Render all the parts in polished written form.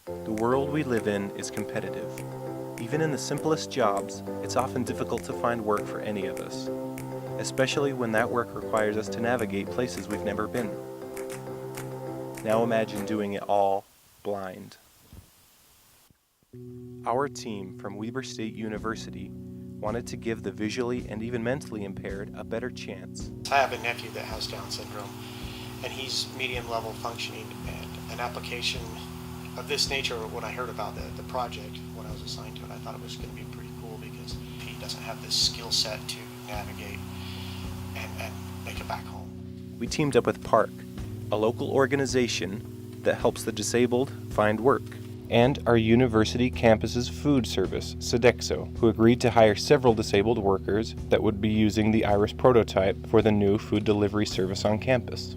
The world we live in is competitive. Even in the simplest jobs, it's often difficult to find work for any of us, especially when that work requires us to navigate places we've never been. Now imagine doing it all blind. Our team from Weber State University wanted to give the visually and even mentally impaired a better chance. I have a nephew that has Down syndrome, and he's medium level functioning, and an application of this nature, when I heard about the project, when I was assigned to it, I thought it was going to be pretty cool because he doesn't have this skill set to navigate and make it back home. We teamed up with Park, a local organization that helps the disabled find work, and our university campus's food service, Sodexo, who agreed to hire several disabled workers that would be using the Iris prototype for the new food delivery service on campus.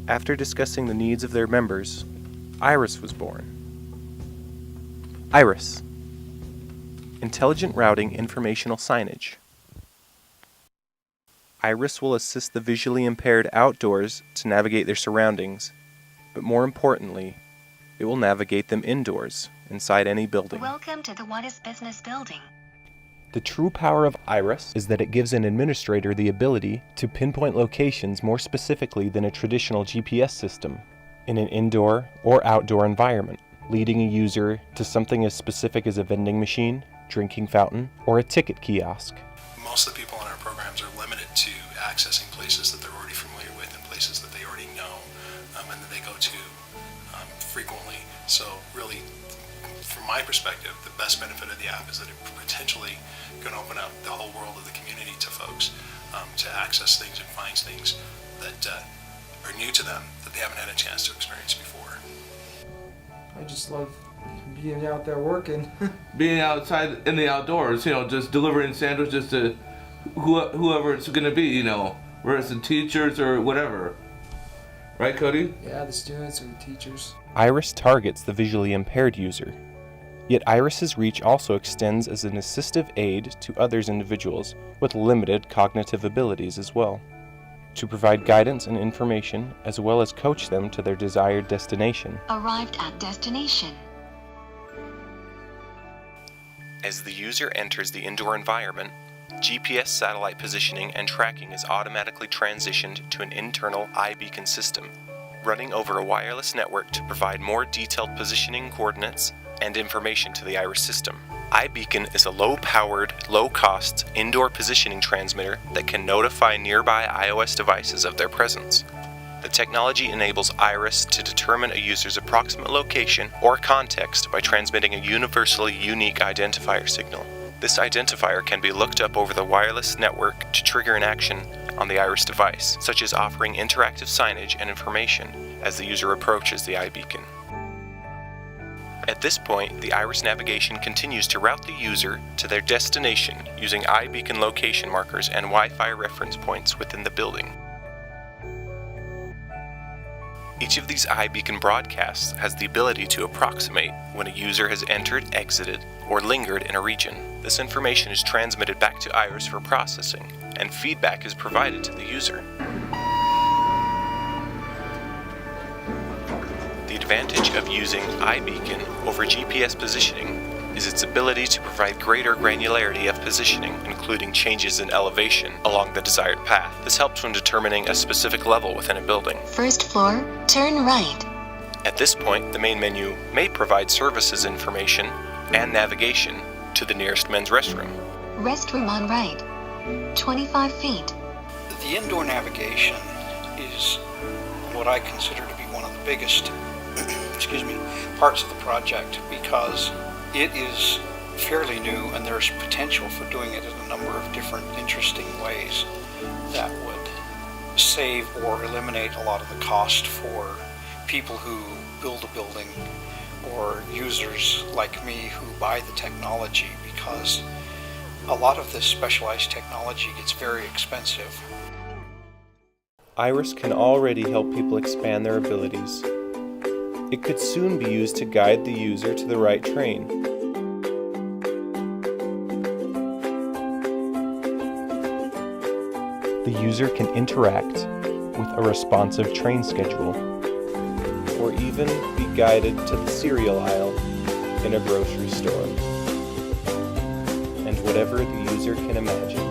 After discussing the needs of their members, Iris was born. Iris. Intelligent Routing Informational Signage. Iris will assist the visually impaired outdoors to navigate their surroundings, but more importantly, it will navigate them indoors, inside any building. Welcome to the What is Business building. The true power of Iris is that it gives an administrator the ability to pinpoint locations more specifically than a traditional GPS system in an indoor or outdoor environment, leading a user to something as specific as a vending machine, drinking fountain, or a ticket kiosk. Most of the people in our programs are limited to accessing places that they're already familiar with and places that they already know and that they go to frequently. So really, from my perspective, the best benefit of the app is that it potentially can open up the whole world of the community to folks to access things and find things that are new to them that they haven't had a chance to experience before. I just love being out there working. Being outside in the outdoors, just delivering sandwiches to whoever it's going to be, whether it's the teachers or whatever. Right, Cody? Yeah, the students or the teachers. Iris targets the visually impaired user. Yet Iris's reach also extends as an assistive aid to others individuals with limited cognitive abilities as well, to provide guidance and information as well as coach them to their desired destination. Arrived at destination. As the user enters the indoor environment, GPS satellite positioning and tracking is automatically transitioned to an internal iBeacon system, running over a wireless network to provide more detailed positioning coordinates and information to the Iris system. iBeacon is a low-powered, low-cost indoor positioning transmitter that can notify nearby iOS devices of their presence. The technology enables Iris to determine a user's approximate location or context by transmitting a universally unique identifier signal. This identifier can be looked up over the wireless network to trigger an action on the Iris device, such as offering interactive signage and information as the user approaches the iBeacon. At this point, the Iris navigation continues to route the user to their destination using iBeacon location markers and Wi-Fi reference points within the building. Each of these iBeacon broadcasts has the ability to approximate when a user has entered, exited, or lingered in a region. This information is transmitted back to Iris for processing, and feedback is provided to the user. The advantage of using iBeacon over GPS positioning is its ability to provide greater granularity of positioning, including changes in elevation along the desired path. This helps when determining a specific level within a building. First floor, turn right. At this point, the main menu may provide services information and navigation to the nearest men's restroom. Restroom on right. 25 feet. The indoor navigation is what I consider to be one of the biggest parts of the project, because it is fairly new and there's potential for doing it in a number of different interesting ways that would save or eliminate a lot of the cost for people who build a building or users like me who buy the technology, because a lot of this specialized technology gets very expensive. Iris can already help people expand their abilities. It could soon be used to guide the user to the right train. The user can interact with a responsive train schedule. or even be guided to the cereal aisle in a grocery store. And whatever the user can imagine.